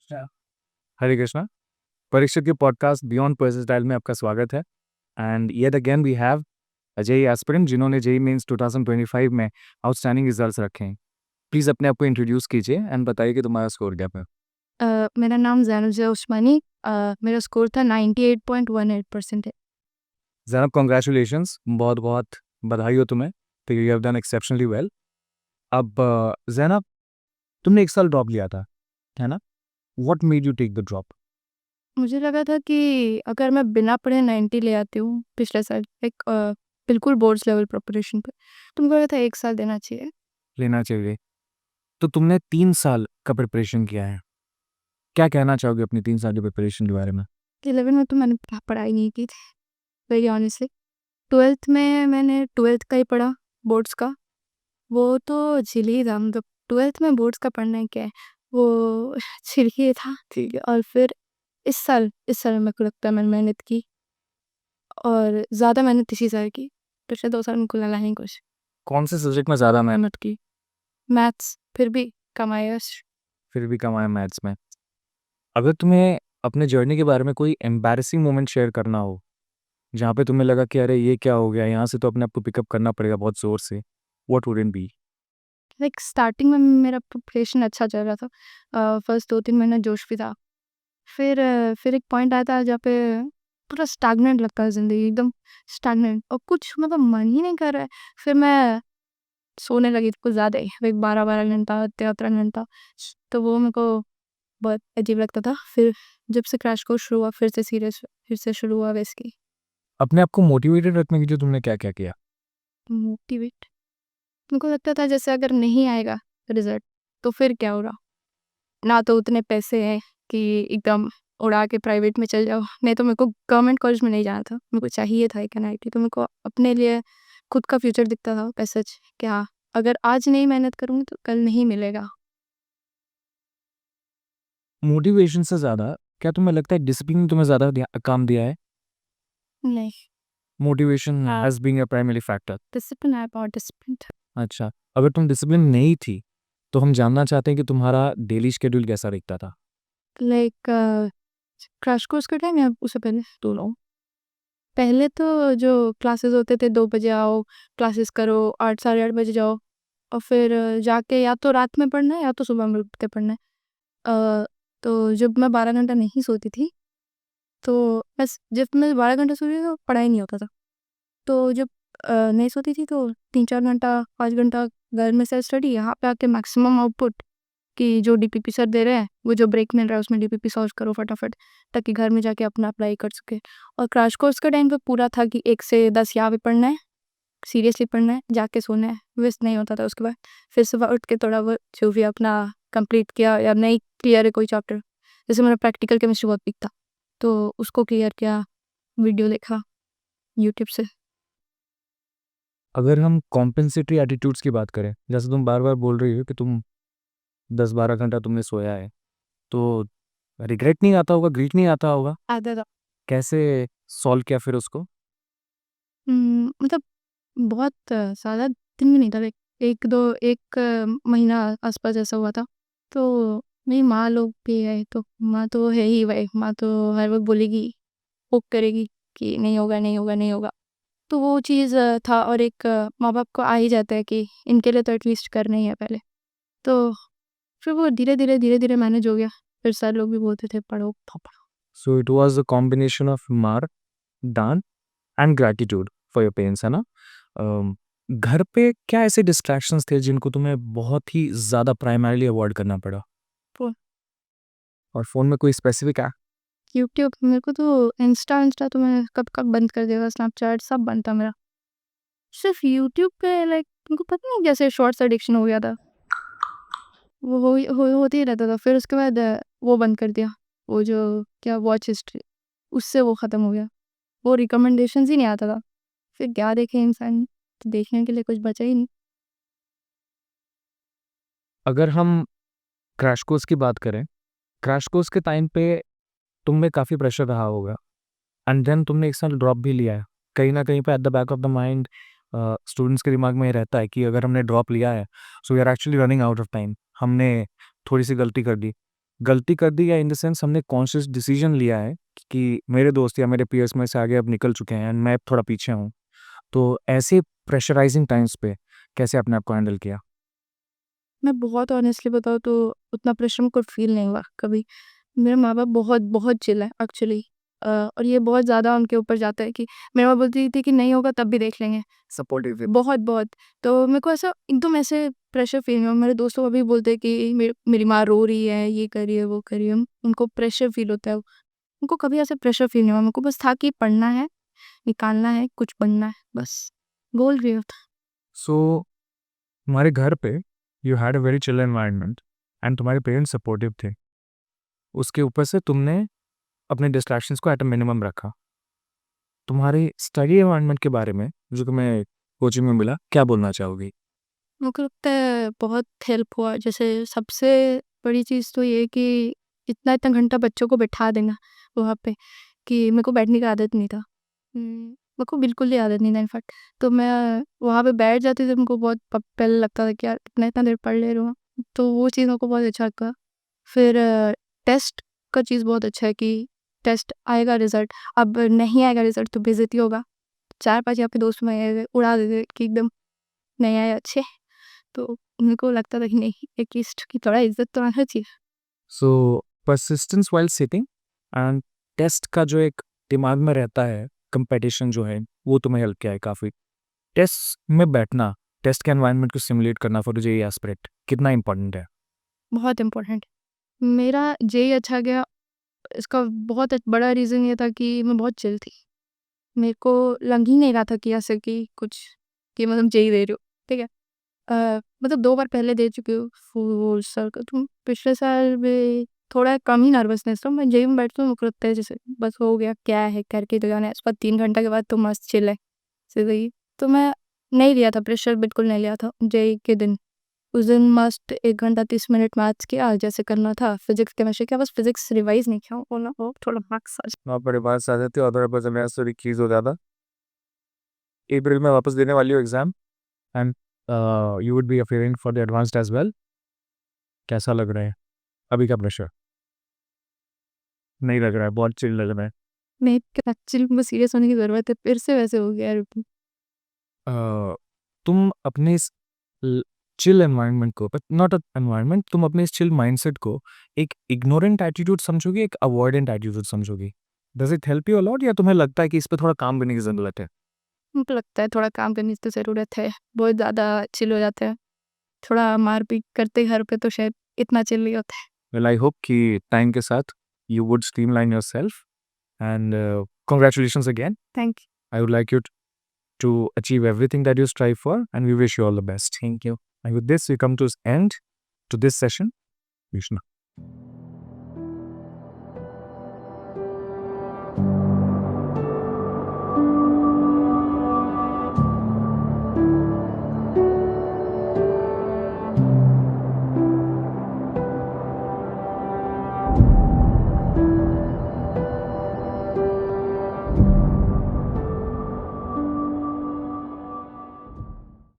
अच्छा। हरे कृष्णा। परीक्षित के podcast beyond percentile में आपका स्वागत है। And yet again we have Ajay aspirant जिन्होंने जेई मेंस 2025 में आउटस्टैंडिंग रिजल्ट्स रखे हैं। प्लीज़ अपने आप को इंट्रोड्यूस कीजिए एंड बताइए कि तुम्हारा स्कोर क्या है। मेरा नाम ज़ैनुजा उस्मानी। मेरा स्कोर था 98.18% है। ज़ैनब कॉन्ग्रेचुलेशंस, बहुत बहुत बधाई हो तुम्हें, तो you have done exceptionally well. अब ज़ैनब, तुमने एक साल ड्रॉप लिया था, है ना? What made you take the drop? मुझे लगा था कि अगर मैं बिना पढ़े 90 ले आती हूँ पिछले साल एक बिल्कुल बोर्ड्स लेवल प्रिपरेशन पे, तो मुझे लगा था 1 साल देना चाहिए। लेना चाहिए। तो तुमने 3 साल का प्रिपरेशन किया है। क्या कहना चाहोगे अपनी 3 साल की प्रिपरेशन के बारे में? 11 में तो मैंने पढ़ाई नहीं की थी, वेरी ऑनेस्टली। 12th में मैंने 12th का ही पढ़ा, बोर्ड्स का। वो तो चिल ही था, मतलब 12th में बोर्ड्स का पढ़ना है क्या है, वो चिल ही था, ठीक है। और फिर इस साल मेरे को लगता है मैंने मेहनत की, और ज़्यादा मेहनत इसी साल की। पिछले 2 साल में कुल मिला नहीं कुछ। कौन से सब्जेक्ट में ज़्यादा मेहनत की? मैथ्स फिर भी कम आया यश। फिर भी कम आया मैथ्स में। अगर तुम्हें अपने जर्नी के बारे में कोई एम्बैरेसिंग मोमेंट शेयर करना हो, जहाँ पे तुम्हें लगा कि अरे ये क्या हो गया, यहाँ से तो अपने आप को पिकअप करना पड़ेगा बहुत ज़ोर से, what would it be? Like starting में मेरा प्रिपरेशन अच्छा चल रहा था। फर्स्ट 2-3 महीने जोश भी था। फिर एक पॉइंट आया था जहाँ पे पूरा स्टैग्नेंट लगता है ज़िंदगी, एकदम स्टैग्नेंट, और कुछ मतलब मन ही नहीं कर रहा है। फिर मैं सोने लगी कुछ ज़्यादा ही, लाइक 12-12 घंटा, 13 घंटा। तो वो मेरे को बहुत अजीब लगता था। फिर जब से क्रैश कोर्स शुरू हुआ, फिर से शुरू हुआ वैसे ही अपने आप को मोटिवेटेड रखने के लिए तुमने क्या-क्या किया? मोटिवेट। मेरे को लगता था जैसे अगर नहीं आएगा रिजल्ट तो फिर क्या होगा? ना तो उतने पैसे हैं कि एकदम उड़ा के प्राइवेट में चल जाओ, नहीं तो मेरे को गवर्नमेंट कॉलेज में नहीं जाना था। मेरे को चाहिए था एक एनआईटी, तो मेरे को अपने लिए खुद का फ्यूचर दिखता था पैसे कि हाँ, अगर आज नहीं मेहनत करूँगी तो कल नहीं मिलेगा। मोटिवेशन से ज़्यादा क्या तुम्हें लगता है डिसिप्लिन ने तुम्हें ज़्यादा काम दिया है? नहीं, motivation has been a primary factor. Discipline है, बहुत डिसिप्लिन था। अच्छा, अगर तुम डिसिप्लिन नहीं थी, तो हम जानना चाहते हैं कि तुम्हारा डेली शेड्यूल कैसा दिखता था? लाइक क्रैश कोर्स का टाइम या उससे पहले? दोनों। पहले तो जो क्लासेस होते थे 2 बजे आओ, क्लासेस करो, 8 साढ़े 8 बजे जाओ, और फिर जाके या तो रात में पढ़ना है या तो सुबह में उठ के पढ़ना है। तो जब मैं 12 घंटा नहीं सोती थी, तो जब मैं 12 घंटा सो रही थी तो पढ़ाई नहीं होता था। तो जब नहीं सोती थी तो 3-4 घंटा, 5 घंटा घर में सेल्फ स्टडी, यहाँ पे आके मैक्सिमम आउटपुट कि जो डीपीपी सर दे रहे हैं, वो जो ब्रेक मिल रहा है उसमें डीपीपी सॉल्व करो फटाफट, ताकि घर में जाके अपना अप्लाई कर सके। और क्रैश कोर्स का टाइम पे पूरा था कि 1 से 10 यहाँ पे पढ़ना है, सीरियसली पढ़ना है, जाके सोना है, वेस्ट नहीं होता था। उसके बाद फिर सुबह उठ के थोड़ा बहुत जो भी अपना कंप्लीट किया, या नहीं क्लियर है कोई चैप्टर, जैसे मेरा प्रैक्टिकल केमिस्ट्री बहुत वीक था, तो उसको क्लियर किया, वीडियो देखा यूट्यूब से। अगर हम कॉम्पेंसेटरी एटीट्यूड्स की बात करें, जैसे तुम बार-बार बोल रही हो कि तुम 10-12 घंटा तुमने सोया है, तो रिग्रेट नहीं आता होगा, गिल्ट नहीं आता होगा? आता था। कैसे सॉल्व किया फिर उसको? मतलब बहुत ज़्यादा दिन भी नहीं था, लाइक 1 महीना आसपास ऐसा हुआ था। तो मेरी माँ लोग भी है, तो माँ तो है ही भाई, माँ तो हर वक़्त बोलेगी, होप करेगी कि नहीं होगा, नहीं होगा, नहीं होगा। तो वो चीज़ था, और एक माँ-बाप को आ ही जाता है कि इनके लिए तो एटलीस्ट करना ही है पहले। तो फिर वो धीरे-धीरे मैनेज हो गया। फिर सर लोग भी बोलते थे पढ़ो, पढ़ो। So it was a combination of मार, डाँट and gratitude for your parents, है ना? घर पे क्या ऐसे डिस्ट्रैक्शंस थे जिनको तुम्हें बहुत ही ज़्यादा प्राइमरीली अवॉइड करना पड़ा? फ़ोन, और फ़ोन में कोई स्पेसिफिक ऐप? यूट्यूब, मेरे को तो इंस्टा तो मैं कब-कब बंद कर दिया था, स्नैपचैट सब बंद था मेरा। सिर्फ़ यूट्यूब पे लाइक उनको पता नहीं कैसे शॉर्ट्स एडिक्शन हो गया था। वो होते ही रहता था। फिर उसके बाद वो बंद कर दिया। वो जो क्या वॉच हिस्ट्री, उससे वो ख़त्म हो गया। वो रिकमेंडेशंस ही नहीं आता था। फिर क्या देखे इंसान, तो देखने के लिए कुछ बचा ही नहीं। अगर हम क्रैश कोर्स की बात करें, क्रैश कोर्स के टाइम पे तुम में काफ़ी प्रेशर रहा होगा एंड देन तुमने 1 साल ड्रॉप भी लिया है। कहीं न कहीं पे at the back of the mind students के दिमाग में ये रहता है कि अगर हमने ड्रॉप लिया है, so we are actually running out of time. हमने थोड़ी-सी गलती कर दी। गलती कर दी या इन द सेंस हमने कॉन्शियस डिसीजन लिया है कि मेरे दोस्त या मेरे पीयर्स में से आगे अब निकल चुके हैं एंड मैं अब थोड़ा पीछे हूँ। तो ऐसे प्रेशराइजिंग टाइम्स पे कैसे अपने आप को हैंडल किया? मैं बहुत ऑनेस्टली बताऊँ तो उतना प्रेशर मुझको फ़ील नहीं हुआ कभी। मेरे माँ-बाप बहुत चिल है एक्चुअली। और ये बहुत ज़्यादा उनके ऊपर जाता है कि मेरी माँ बोलती थी कि नहीं होगा तब भी देख लेंगे। सपोर्टिव है। बहुत। तो मेरे को ऐसा एकदम ऐसे प्रेशर फ़ील नहीं हुआ। मेरे दोस्तों को भी बोलते हैं कि मेरी माँ रो रही है, ये कर रही है, वो कर रही है। उनको प्रेशर फ़ील होता है। उनको कभी ऐसे प्रेशर फ़ील नहीं हुआ। मेरे को बस था कि पढ़ना है, निकालना है, कुछ बनना है, बस। गोल ये था। सो तुम्हारे घर पे you had a very chill environment and तुम्हारे पेरेंट्स सपोर्टिव थे। उसके ऊपर से तुमने अपने डिस्ट्रैक्शंस को एट अ मिनिमम रखा। तुम्हारे स्टडी एनवायरनमेंट के बारे में जो तुम्हें कोचिंग में मिला, क्या बोलना चाहोगी? मेरे को लगता है बहुत हेल्प हुआ। जैसे सबसे बड़ी चीज़ तो ये है कि इतना घंटा बच्चों को बैठा देना वहाँ पे, कि मेरे को बैठने की आदत नहीं था। मेरे को बिल्कुल ही आदत नहीं था इनफैक्ट। तो मैं वहाँ पे बैठ जाती थी, मेरे को बहुत पहले लगता था कि यार इतना देर पढ़ ले रही हूँ। तो वो चीज़ मेरे को बहुत अच्छा लगा। फिर टेस्ट का चीज़ बहुत अच्छा है कि टेस्ट आएगा रिज़ल्ट, अब नहीं आएगा रिज़ल्ट तो बेइज़्ज़ती होगा। 4-5 आपके दोस्त में उड़ा देते कि एकदम नहीं आए अच्छे। तो मेरे को लगता था कि नहीं, एटलीस्ट की थोड़ा इज़्ज़त तो आना चाहिए। So persistence while sitting and test का जो एक दिमाग में रहता है, कंपटीशन जो है, वो तुम्हें हेल्प किया है काफ़ी। टेस्ट में बैठना, टेस्ट के एनवायरनमेंट को सिमुलेट करना फॉर जेईई एस्पिरेंट कितना इंपॉर्टेंट है? बहुत इम्पोर्टेंट। मेरा जेईई अच्छा गया, इसका बहुत बड़ा रीज़न ये था कि मैं बहुत चिल थी। मेरे को लग ही नहीं रहा था कि ऐसे कि कुछ कि मतलब जेईई दे रही हूँ, ठीक है? मतलब 2 बार पहले दे चुकी हूँ फुल साल का, तो पिछले साल में थोड़ा कम ही नर्वसनेस था। मैं जेईई में बैठती हूँ, मेरे को लगता है जैसे बस हो गया, क्या है करके तो जाना है। उसके बाद 3 घंटे के बाद तो मस्त चिल है ज़िंदगी। तो मैं नहीं लिया था प्रेशर, बिल्कुल नहीं लिया था जेईई के दिन। उस दिन मस्त 1 घंटा 30 मिनट मैथ्स किया जैसे करना था, फिज़िक्स, केमिस्ट्री किया, बस फिज़िक्स रिवाइज़ नहीं किया, वो ना वो थोड़ा मार्क्स आ वहाँ पर बात आ जाती है, अदर पर मैं सॉरी चीज़ हो ज़्यादा। अप्रैल में वापस देने वाली हो exam and you would be appearing for the advanced as well. कैसा लग रहा है अभी का प्रेशर? नहीं लग रहा है, बहुत चिल लग रहा है। नहीं, एक्चुअली में सीरियस होने की ज़रूरत है, फिर से वैसे हो गया है। तुम अपने इस चिल एनवायरनमेंट को, बट नॉट अ एनवायरनमेंट, तुम अपने इस चिल माइंडसेट को एक इग्नोरेंट एटीट्यूड समझोगी, एक अवॉइडेंट एटीट्यूड समझोगी? Does it help you a lot या तुम्हें लगता है कि इस पे थोड़ा काम करने की ज़रूरत है? मुझको लगता है थोड़ा काम करने की तो ज़रूरत है, बहुत ज़्यादा चिल हो जाता है। थोड़ा मार-पीट करते घर पे तो शायद इतना चिल नहीं होता है। वेल आई होप कि टाइम के साथ you would streamline yourself and congratulations again. Thank you. I would like you to achieve everything that you strive for, and we wish you all the best. Thank you. And with this, we come to end to this session. Vishnu.